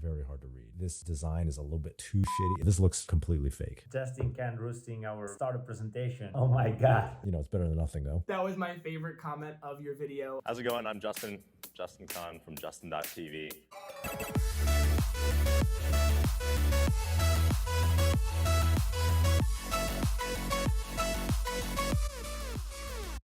very hard to read. This design is a little bit too shitty. This looks completely fake. Testing can roosting our startup presentation. Oh my God. It's better than nothing though. That was my favorite comment of your video. How's it going? I'm Justin Kahn from Justin.tv.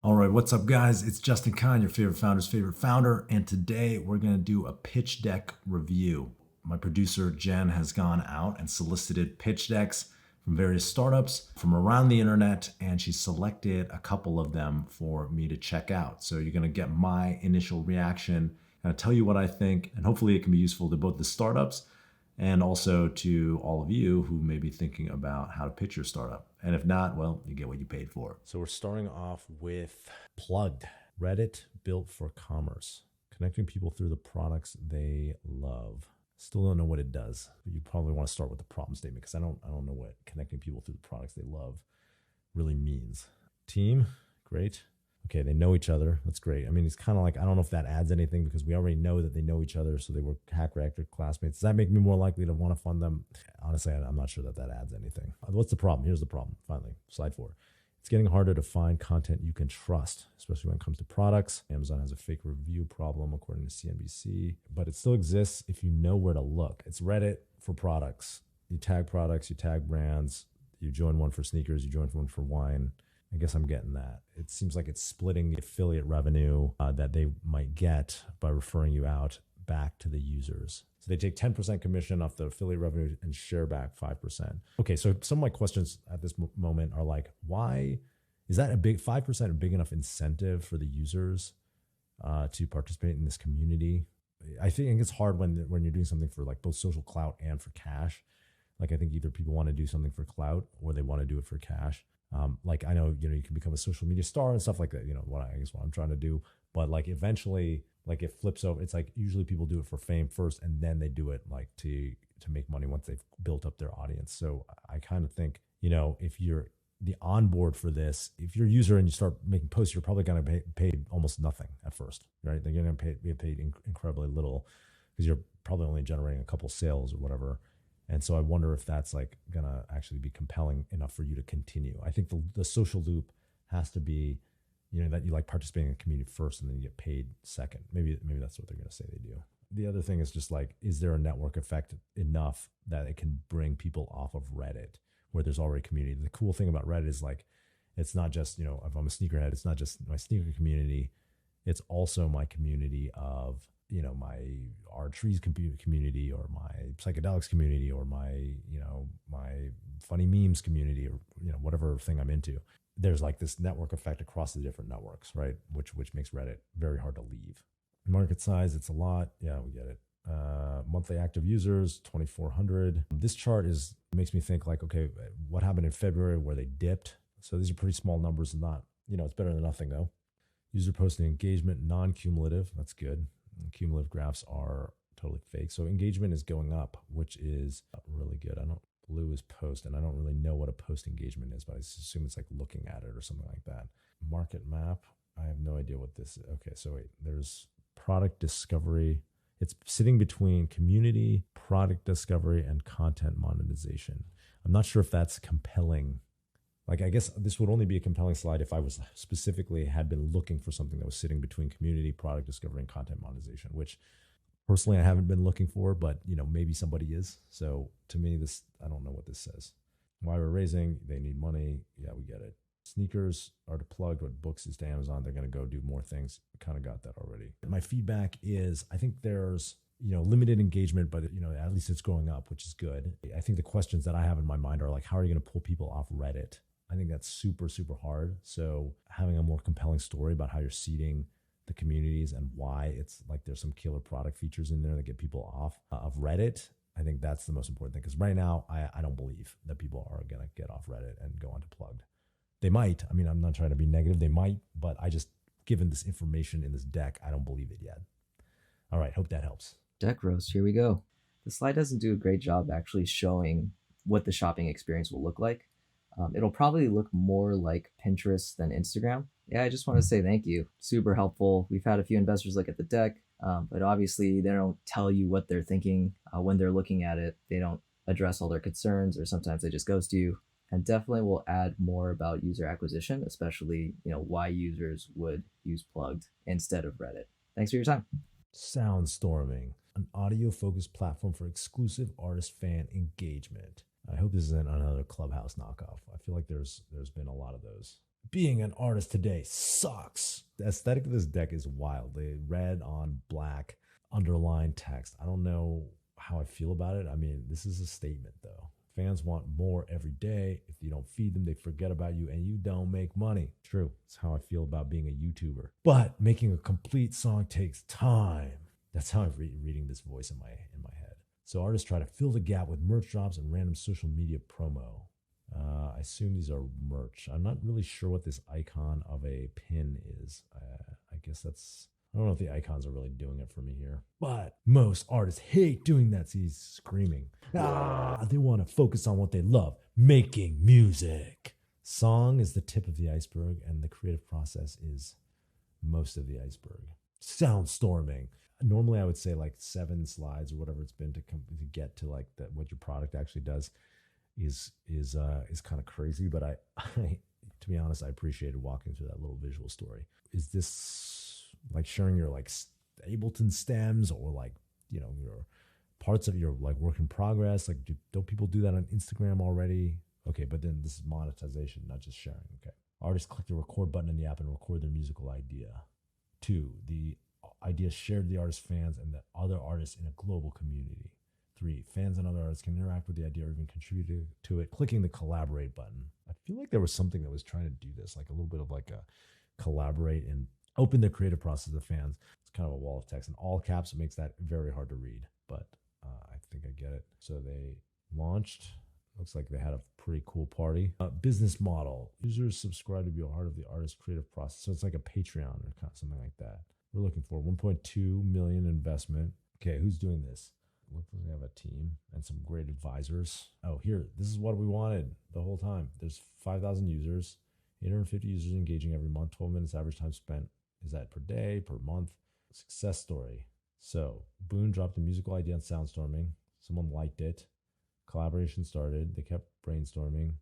All right, what's up guys? It's Justin Kahn, your favorite founder's favorite founder, and today we're gonna do a pitch deck review. My producer, Jen, has gone out and solicited pitch decks from various startups from around the internet, and she selected a couple of them for me to check out. So you're gonna get my initial reaction, and I'll tell you what I think, and hopefully it can be useful to both the startups and also to all of you who may be thinking about how to pitch your startup. And if not, well, you get what you paid for. So we're starting off with Plugged, Reddit built for commerce, connecting people through the products they love. Still don't know what it does, but you probably want to start with the problem statement because I don't know what connecting people through the products they love really means. Team, great. Okay, they know each other. That's great. I mean, it's kind of like, I don't know if that adds anything because we already know that they know each other. So they were Hack Reactor classmates. Does that make me more likely to want to fund them? Honestly, I'm not sure that adds anything. What's the problem? Here's the problem. Finally, slide 4. It's getting harder to find content you can trust, especially when it comes to products. Amazon has a fake review problem, according to CNBC, but it still exists if you know where to look. It's Reddit for products. You tag products, you tag brands, you join one for sneakers, you join one for wine. I guess I'm getting that. It seems like it's splitting the affiliate revenue that they might get by referring you out back to the users. So they take 10% commission off the affiliate revenue and share back 5%. Okay, so some of my questions at this moment are like, why is that 5% a big enough incentive for the users to participate in this community? I think it's hard when you're doing something for like both social clout and for cash. Like I think either people want to do something for clout or they want to do it for cash. Like I know, you can become a social media star and stuff like that, what I'm trying to do, but like eventually like it flips over. It's like usually people do it for fame first and then they do it like to make money once they've built up their audience. So I kind of think, if you're the onboard for this, if you're a user and you start making posts, you're probably going to be paid almost nothing at first, right? They're going to get paid incredibly little because you're probably only generating a couple sales or whatever. And so I wonder if that's like gonna actually be compelling enough for you to continue. I think the social loop has to be, that you like participating in the community first and then you get paid second. Maybe that's what they're gonna say they do. The other thing is just like, is there a network effect enough that it can bring people off of Reddit where there's already community? The cool thing about Reddit is like, it's not just, if I'm a sneakerhead, it's not just my sneaker community. It's also my community of, my art trees community or my psychedelics community or my, my funny memes community or, whatever thing I'm into. There's like this network effect across the different networks, right? Which makes Reddit very hard to leave. Market size, it's a lot. Yeah, we get it. Monthly active users, 2,400. This chart makes me think like, okay, what happened in February where they dipped? So these are pretty small numbers and not, it's better than nothing though. User posting engagement, non-cumulative. That's good. Cumulative graphs are totally fake. So engagement is going up, which is really good. Blue is post, and I don't really know what a post engagement is, but I assume it's like looking at it or something like that. Market map. I have no idea what this is. Okay, so wait, there's product discovery. It's sitting between community, product discovery, and content monetization. I'm not sure if that's compelling. Like, I guess this would only be a compelling slide if I was specifically had been looking for something that was sitting between community, product discovery, and content monetization, which personally I haven't been looking for, but maybe somebody is. So to me, I don't know what this says. Why we're raising, they need money. Yeah, we get it. Sneakers are to plug what books is to Amazon. They're going to go do more things. Kind of got that already. My feedback is I think there's limited engagement, but at least it's going up, which is good. I think the questions that I have in my mind are like, how are you going to pull people off Reddit? I think that's super, super hard. So having a more compelling story about how you're seeding the communities and why it's like there's some killer product features in there that get people off of Reddit, I think that's the most important thing. Because right now, I don't believe that people are going to get off Reddit and go onto Plugged. They might. I mean, I'm not trying to be negative. They might, but I just, given this information in this deck, I don't believe it yet. All right, hope that helps. Deck roast, here we go. The slide doesn't do a great job actually showing what the shopping experience will look like. It'll probably look more like Pinterest than Instagram. Yeah, I just want to say thank you. Super helpful. We've had a few investors look at the deck. But obviously, they don't tell you what they're thinking when they're looking at it. They don't address all their concerns, or sometimes they just ghost you. And definitely will add more about user acquisition, especially why users would use Plugged instead of Reddit. Thanks for your time. Soundstorming, an audio-focused platform for exclusive artist fan engagement. I hope this isn't another Clubhouse knockoff. I feel like there's been a lot of those. Being an artist today sucks. The aesthetic of this deck is wild. They red on black underlined text. I don't know how I feel about it. I mean, this is a statement though. Fans want more every day. If you don't feed them, they forget about you and you don't make money. True. It's how I feel about being a YouTuber. But making a complete song takes time. That's how I'm reading this voice in my head. So artists try to fill the gap with merch drops and random social media promo. I assume these are merch. I'm not really sure what this icon of a pin is. I guess I don't know if the icons are really doing it for me here. But most artists hate doing that. See, he's screaming. They want to focus on what they love, making music. Song is the tip of the iceberg, and the creative process is most of the iceberg. Soundstorming. Normally, I would say like 7 slides or whatever it's been to get to like what your product actually does is kind of crazy. But I, to be honest, I appreciated walking through that little visual story. Is this like sharing your like Ableton stems or like your parts of your like work in progress? Like, don't people do that on Instagram already? Okay, but then this is monetization, not just sharing. Okay, artists click the record button in the app and record their musical idea. 2, the idea shared to the artist's fans and the other artists in a global community. 3, fans and other artists can interact with the idea or even contribute to it, clicking the collaborate button. I feel like there was something that was trying to do this, like a little bit of like a collaborate and open the creative process to fans. It's kind of a wall of text. In all caps, it makes that very hard to read, but I think I get it. So they launched. Looks like they had a pretty cool party. Business model. Users subscribe to be a part of the artist's creative process. So it's like a Patreon or something like that. We're looking for 1.2 million investment. Okay, who's doing this? Looks like we have a team and some great advisors. Oh, here, this is what we wanted the whole time. There's 5,000 users, 850 users engaging every month, 12 minutes average time spent. Is that per day, per month? Success story. So Boone dropped a musical idea on Soundstorming. Someone liked it. Collaboration started. They kept brainstorming.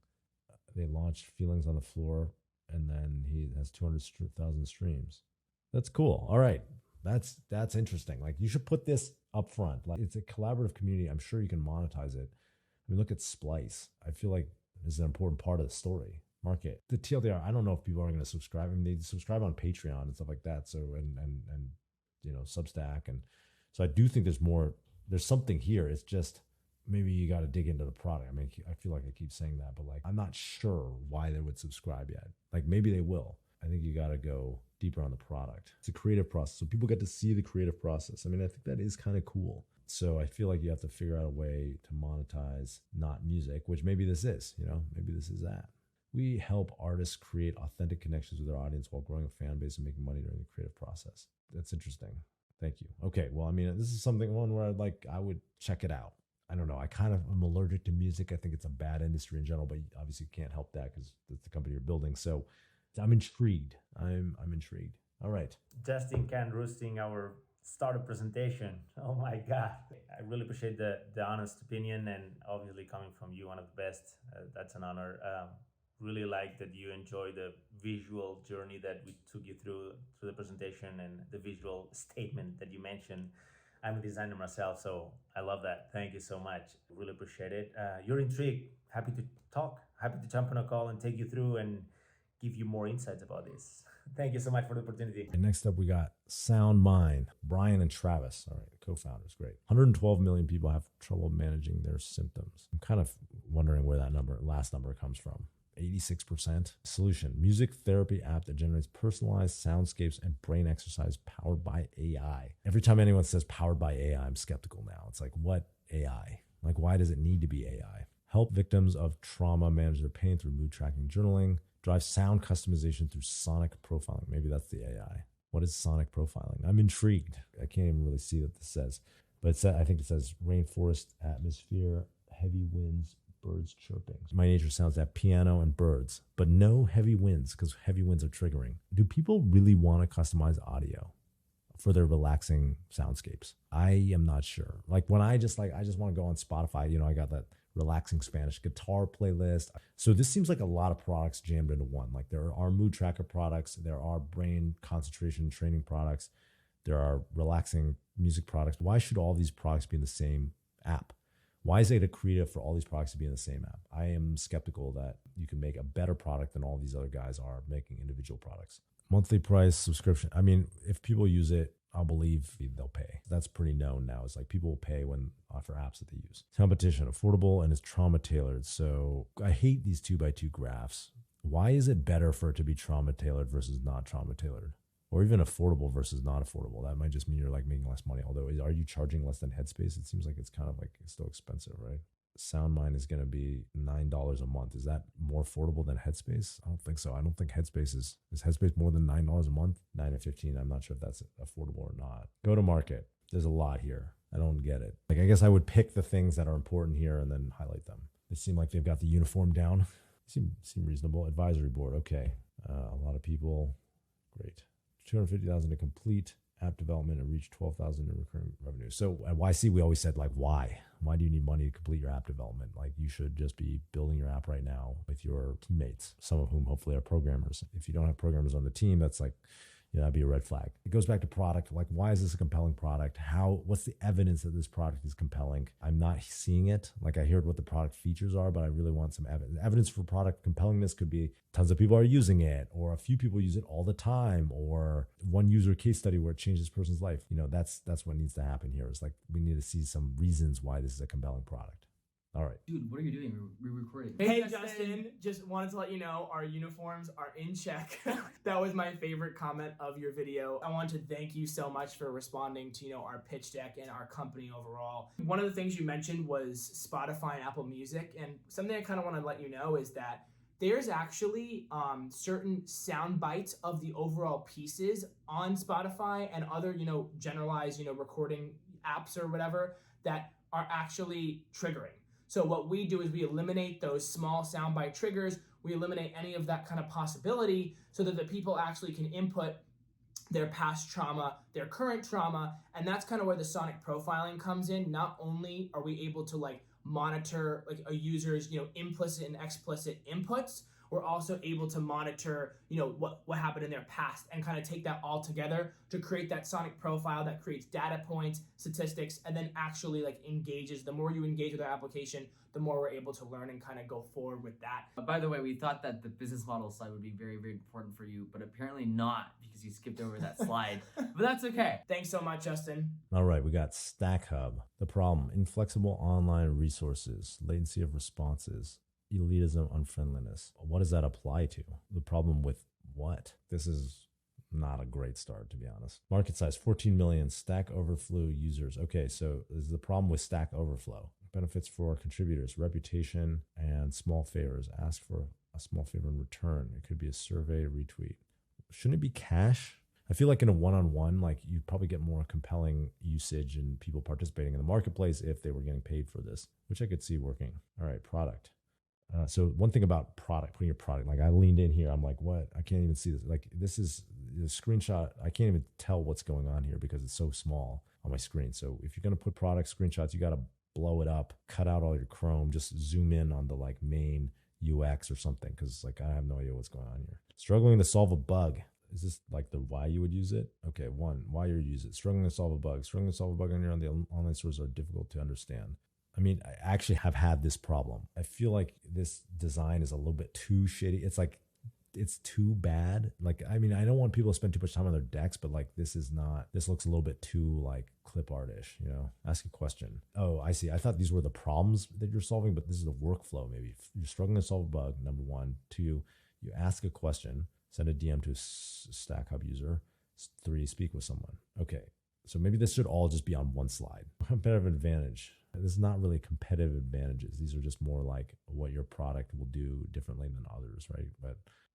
They launched Feelings on the Floor, and then he has 200,000 streams. That's cool. All right. That's interesting. Like, you should put this up front. Like, it's a collaborative community. I'm sure you can monetize it. I mean, look at Splice. I feel like this is an important part of the story. Market. The TLDR, I don't know if people are going to subscribe. I mean, they subscribe on Patreon and stuff like that. So, and Substack. And so I do think there's something here. It's just, maybe you got to dig into the product. I mean, I feel like I keep saying that, but like, I'm not sure why they would subscribe yet. Like, maybe they will. I think you got to go deeper on the product. It's a creative process. So people get to see the creative process. I mean, I think that is kind of cool. So I feel like you have to figure out a way to monetize not music, which maybe this is, maybe this is that. We help artists create authentic connections with their audience while growing a fan base and making money during the creative process. That's interesting. Thank you. Okay. Well, I mean, this is one where I would check it out. I don't know. I kind of am allergic to music. I think it's a bad industry in general, but obviously you can't help that because it's the company you're building. So I'm intrigued. I'm intrigued. All right. Justin Can roasting our startup presentation. Oh my God. I really appreciate the honest opinion, and obviously coming from you, one of the best. That's an honor. Really like that you enjoy the visual journey that we took you through the presentation and the visual statement that you mentioned. I'm a designer myself, so I love that. Thank you so much. Really appreciate it. You're intrigued. Happy to talk. Happy to jump on a call and take you through and give you more insights about this. Thank you so much for the opportunity. And next up, we got Soundmind, Brian and Travis. All right, co-founders, great. 112 million people have trouble managing their symptoms. I'm kind of wondering where that last number comes from. 86%. Solution, music therapy app that generates personalized soundscapes and brain exercise powered by AI. Every time anyone says powered by AI, I'm skeptical now. It's like, what AI? Like, why does it need to be AI? Help victims of trauma manage their pain through mood tracking journaling. Drive sound customization through sonic profiling. Maybe that's the AI. What is sonic profiling? I'm intrigued. I can't even really see what this says. But I think it says rainforest atmosphere, heavy winds, birds chirping. My nature sounds that piano and birds, but no heavy winds because heavy winds are triggering. Do people really want to customize audio for their relaxing soundscapes? I am not sure. Like when I just want to go on Spotify, I got that relaxing Spanish guitar playlist. So this seems like a lot of products jammed into one. Like there are mood tracker products, there are brain concentration training products, there are relaxing music products. Why should all these products be in the same app? Why is it creative for all these products to be in the same app? I am skeptical that you can make a better product than all these other guys are making individual products. Monthly price subscription. I mean, if people use it, I'll believe they'll pay. That's pretty known now. It's like people will pay for apps that they use. Competition, affordable, and it's trauma tailored. So I hate these 2x2 graphs. Why is it better for it to be trauma tailored versus not trauma tailored? Or even affordable versus not affordable? That might just mean you're like making less money. Although, are you charging less than Headspace? It seems like it's kind of like it's still expensive, right? Soundmind is going to be $9 a month. Is that more affordable than Headspace? I don't think so. I don't think Headspace is Headspace more than $9 a month? 9 or 15. I'm not sure if that's affordable or not. Go to market. There's a lot here. I don't get it. Like, I guess I would pick the things that are important here and then highlight them. They seem like they've got the uniform down. Seem reasonable. Advisory board. Okay. A lot of people. Great. 250,000 to complete app development and reach 12,000 in recurring revenue. So at YC, we always said, like, why? Why do you need money to complete your app development? Like, you should just be building your app right now with your teammates, some of whom hopefully are programmers. If you don't have programmers on the team, that's like, that'd be a red flag. It goes back to product. Like, why is this a compelling product? What's the evidence that this product is compelling? I'm not seeing it. Like, I heard what the product features are, but I really want some evidence. Evidence for product compellingness could be tons of people are using it, or a few people use it all the time, or one user case study where it changed this person's life. That's what needs to happen here. It's like, we need to see some reasons why this is a compelling product. All right. Dude, what are you doing? We're recording. Hey, Justin, just wanted to let you know our uniforms are in check. That was my favorite comment of your video. I want to thank you so much for responding to, our pitch deck and our company overall. One of the things you mentioned was Spotify and Apple Music, and something I kind of want to let you know is that there's actually certain sound bites of the overall pieces on Spotify and other, generalized, recording apps or whatever that are actually triggering. So what we do is we eliminate those small soundbite triggers. We eliminate any of that kind of possibility so that the people actually can input their past trauma, their current trauma, and that's kind of where the sonic profiling comes in. Not only are we able to monitor a user's implicit and explicit inputs, we're also able to monitor what happened in their past and kind of take that all together to create that sonic profile that creates data points, statistics, and then actually engages. The more you engage with our application, the more we're able to learn and kind of go forward with that. By the way, we thought that the business model slide would be very, very important for you, but apparently not, because you skipped over that slide. But that's okay. Thanks so much, Justin. All right, we got Stack Hub. The problem: inflexible online resources, latency of responses, elitism, unfriendliness. What does that apply to? The problem with what? This is not a great start, to be honest. Market size, 14 million. Stack Overflow users. Okay, so this is the problem with Stack Overflow. Benefits for contributors, reputation, and small favors. Ask for a small favor in return. It could be a survey, retweet. Shouldn't it be cash? I feel like in a one-on-one, you probably get more compelling usage and people participating in the marketplace if they were getting paid for this, which I could see working. All right, product. So one thing about putting your product, I leaned in here. I'm like, what? I can't even see this. This is the screenshot. I can't even tell what's going on here because it's so small on my screen. So if you're going to put product screenshots, you got to blow it up, cut out all your Chrome, just zoom in on the main UX or something. Cause I have no idea what's going on here. Struggling to solve a bug. Is this the why you would use it? Okay. One, why you use it. Struggling to solve a bug. Struggling to solve a bug on the online stores are difficult to understand. I mean, I actually have had this problem. I feel like this design is a little bit too shitty. It's too bad. I mean, I don't want people to spend too much time on their decks, but this looks a little bit too clip art-ish, Ask a question. Oh, I see. I thought these were the problems that you're solving, but this is the workflow. Maybe you're struggling to solve a bug, number one. Two, you ask a question, send a DM to a Stack Hub user. 3, speak with someone. Okay. So maybe this should all just be on one slide. Competitive advantage. This is not really competitive advantages. These are just more what your product will do differently than others, right?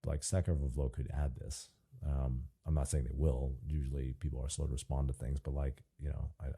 But Stack Overflow could add this. I'm not saying they will. Usually people are slow to respond to things, but I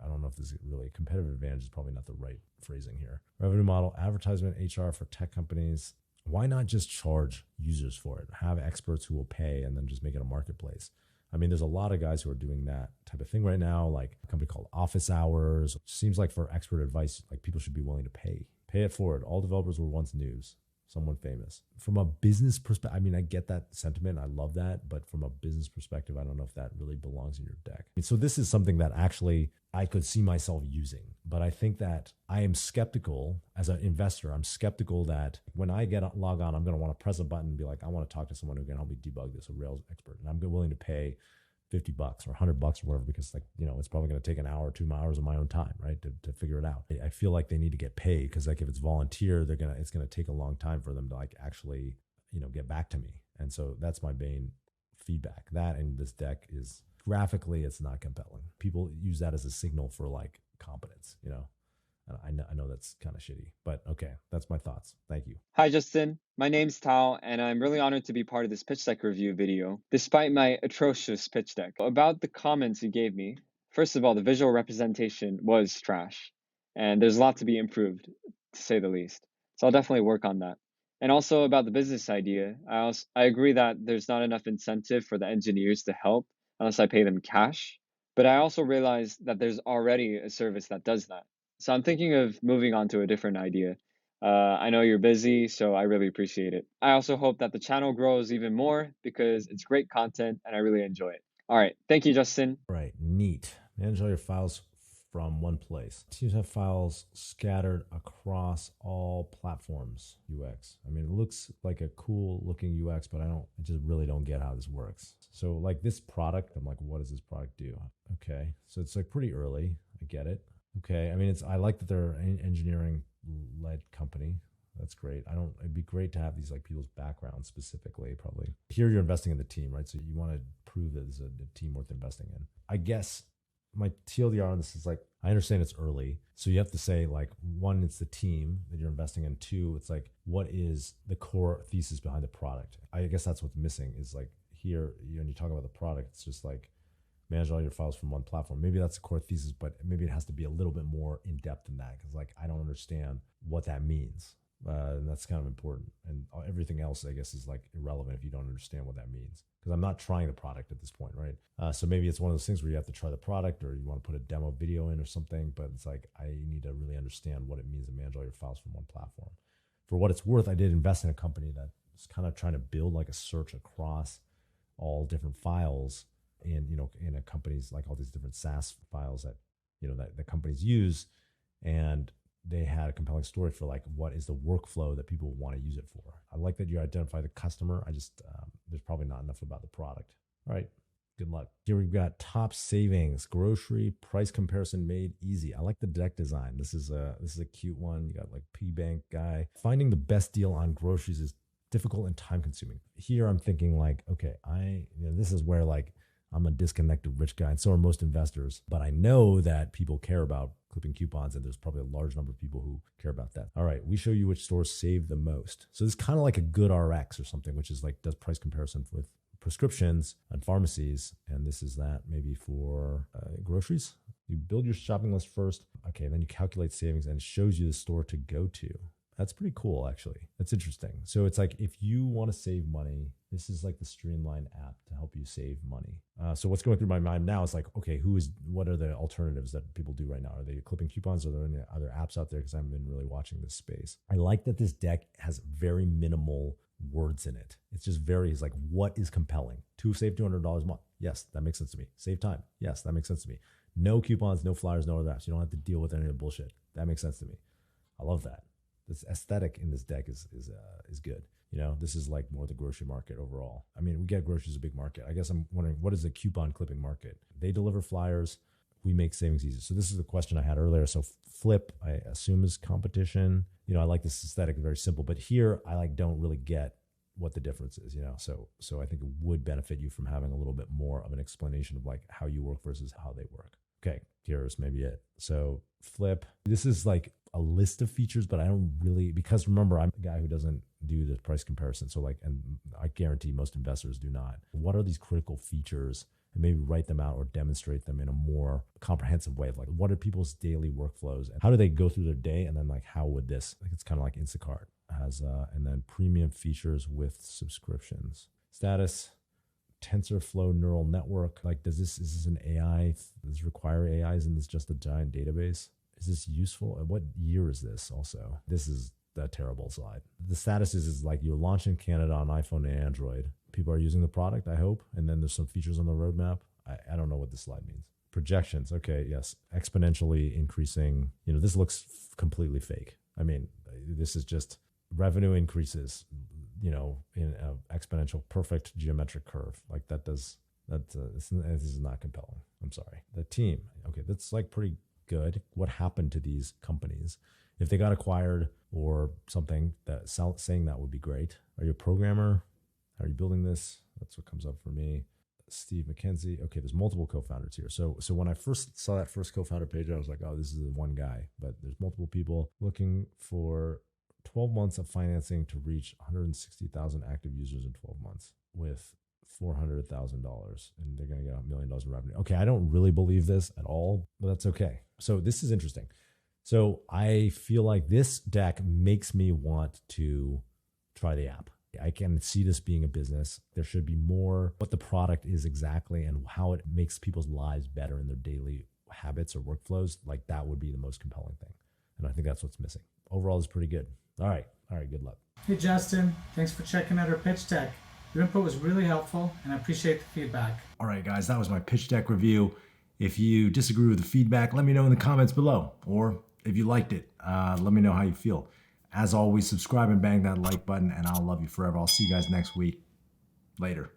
don't know if this is really competitive advantage is probably not the right phrasing here. Revenue model, advertisement, HR for tech companies. Why not just charge users for it? Have experts who will pay and then just make it a marketplace. I mean, there's a lot of guys who are doing that type of thing right now, like a company called Office Hours. Seems like for expert advice, like people should be willing to pay it forward. All developers were once news, someone famous. From a business perspective, I mean, I get that sentiment. I love that. But from a business perspective, I don't know if that really belongs in your deck. So this is something that actually I could see myself using. But I think that I am skeptical as an investor. I'm skeptical that when I log on, I'm going to want to press a button and be like, I want to talk to someone who can help me debug this, a Rails expert. And I'm willing to pay $50 or $100 or whatever, because it's probably going to take an hour, 2 hours of my own time, right, to figure it out. I feel like they need to get paid, because like if it's volunteer, it's going to take a long time for them to like actually, get back to me. And so that's my main feedback. That, and this deck is graphically, it's not compelling. People use that as a signal for like competence, And I know that's kind of shitty, but okay, that's my thoughts. Thank you. Hi, Justin. My name's Tao, and I'm really honored to be part of this pitch deck review video, despite my atrocious pitch deck. About the comments you gave me, first of all, the visual representation was trash, and there's a lot to be improved, to say the least. So I'll definitely work on that. And also about the business idea, I agree that there's not enough incentive for the engineers to help unless I pay them cash. But I also realize that there's already a service that does that. So I'm thinking of moving on to a different idea. I know you're busy, so I really appreciate it. I also hope that the channel grows even more, because it's great content and I really enjoy it. All right. Thank you, Justin. Right. Neat. Manage all your files from one place. Teams have files scattered across all platforms. UX. I mean, it looks like a cool looking UX, but I just really don't get how this works. So like this product, I'm like, what does this product do? Okay. So it's like pretty early. I get it. Okay. I mean, I like that they're an engineering led company. That's great. It'd be great to have these like people's backgrounds specifically, probably. Here you're investing in the team, right? So you want to prove that it's a team worth investing in. I guess my TLDR on this is like, I understand it's early. So you have to say like, one, it's the team that you're investing in. Two, it's like, what is the core thesis behind the product? I guess that's what's missing is like here, when you talk about the product, it's just like, manage all your files from one platform. Maybe that's the core thesis, but maybe it has to be a little bit more in depth than that, because like I don't understand what that means. And that's kind of important. And everything else, I guess, is like irrelevant if you don't understand what that means. Because I'm not trying the product at this point, right? So maybe it's one of those things where you have to try the product, or you want to put a demo video in or something. But it's like I need to really understand what it means to manage all your files from one platform. For what it's worth, I did invest in a company that was kind of trying to build like a search across all different files in a company's, like all these different SaaS files that, that the companies use. And they had a compelling story for like, what is the workflow that people want to use it for? I like that you identify the customer. I just, there's probably not enough about the product. All right. Good luck. Here we've got TopSavings, grocery price comparison made easy. I like the deck design. This is a cute one. You got like P-Bank guy. Finding the best deal on groceries is difficult and time consuming. Here I'm thinking like, okay, this is where like, I'm a disconnected rich guy, and so are most investors. But I know that people care about clipping coupons, and there's probably a large number of people who care about that. All right, we show you which stores save the most. So this is kind of like a good RX or something, which is like does price comparison with prescriptions and pharmacies. And this is that maybe for groceries. You build your shopping list first. Okay, then you calculate savings, and it shows you the store to go to. That's pretty cool, actually. That's interesting. So it's like if you want to save money, this is like the Streamline app to help you save money. So what's going through my mind now is like, okay, what are the alternatives that people do right now? Are they clipping coupons? Are there any other apps out there? Because I haven't been really watching this space. I like that this deck has very minimal words in it. It's just it's like, what is compelling? Save $200 a month. Yes, that makes sense to me. Save time. Yes, that makes sense to me. No coupons, no flyers, no other apps. You don't have to deal with any of the bullshit. That makes sense to me. I love that. This aesthetic in this deck is good. This is like more the grocery market overall. I mean, we get groceries a big market. I guess I'm wondering, what is the coupon clipping market? They deliver flyers. We make savings easy. So this is the question I had earlier. So Flip, I assume, is competition. I like this aesthetic, very simple. But here, I don't really get what the difference is. So I think it would benefit you from having a little bit more of an explanation of like how you work versus how they work. Okay, here's maybe it. So Flip, this is like a list of features, but I don't really, because remember, I'm a guy who doesn't do the price comparison. So like, and I guarantee most investors do not. What are these critical features? And maybe write them out or demonstrate them in a more comprehensive way of like, what are people's daily workflows and how do they go through their day? And then like, how would this, like, it's kind of like Instacart has, and then premium features with subscriptions. Status, TensorFlow neural network. Like, is this an AI? Does this require AIs? And this just a giant database? Is this useful? What year is this also? This is a terrible slide. The status is like you're launching Canada on iPhone and Android. People are using the product, I hope. And then there's some features on the roadmap. I don't know what this slide means. Projections. Okay, yes. Exponentially increasing. This looks completely fake. I mean, this is just revenue increases, in an exponential perfect geometric curve. Like this is not compelling. I'm sorry. The team. Okay, that's like pretty good. What happened to these companies? If they got acquired or something, saying that would be great. Are you a programmer? How are you building this? That's what comes up for me. Steve McKenzie. Okay, there's multiple co-founders here. So when I first saw that first co-founder page, I was like, oh, this is the one guy. But there's multiple people looking for 12 months of financing to reach 160,000 active users in 12 months with $400,000. And they're going to get $1 million in revenue. Okay, I don't really believe this at all, but that's okay. So this is interesting. So I feel like this deck makes me want to try the app. I can see this being a business. There should be more what the product is exactly and how it makes people's lives better in their daily habits or workflows. Like that would be the most compelling thing. And I think that's what's missing. Overall, it's pretty good. All right. Good luck. Hey, Justin. Thanks for checking out our pitch deck. Your input was really helpful and I appreciate the feedback. All right, guys, that was my pitch deck review. If you disagree with the feedback, let me know in the comments below. Or if you liked it, let me know how you feel. As always, subscribe and bang that like button, and I'll love you forever. I'll see you guys next week. Later.